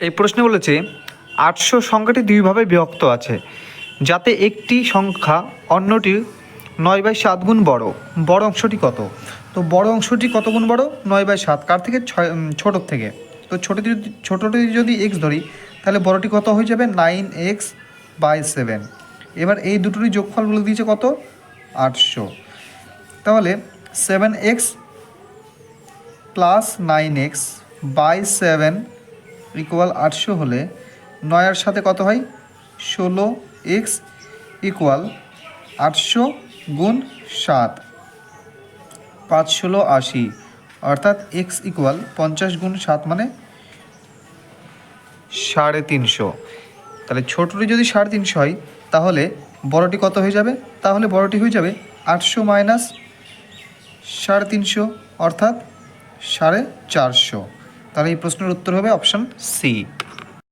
এই প্রশ্নে বলেছে 800 সংখ্যাটি দুইভাবে বিভক্ত আছে, যাতে একটি সংখ্যা অন্যটির 9/7 গুণ বড়। বড় অংশটি কত? তো বড় অংশটি কত গুণ বড়? 9/7। কার থেকে? ছোটোর থেকে। তো ছোটোটি যদি x ধরি, তাহলে বড়টি কত হয়ে যাবে? 9x/7। এবার এই দুটোরই যোগফল বলে দিয়েছে কত? 800। তাহলে 7x প্লাস 9x/7 ইকুয়াল 800 হলে 9-এর সাথে কত হয়? 16x ইকুয়াল 800 গুণ 7, 5-16 80, অর্থাৎ x ইকুয়াল 50 গুণ 7 মানে 350। তাহলে ছোটটি যদি 350 হয়, তাহলে বড়টি কত হয়ে যাবে? তাহলে বড়টি হয়ে যাবে 800 মাইনাস 350, অর্থাৎ 450। তাহলে এই প্রশ্নের উত্তর হবে অপশান সি।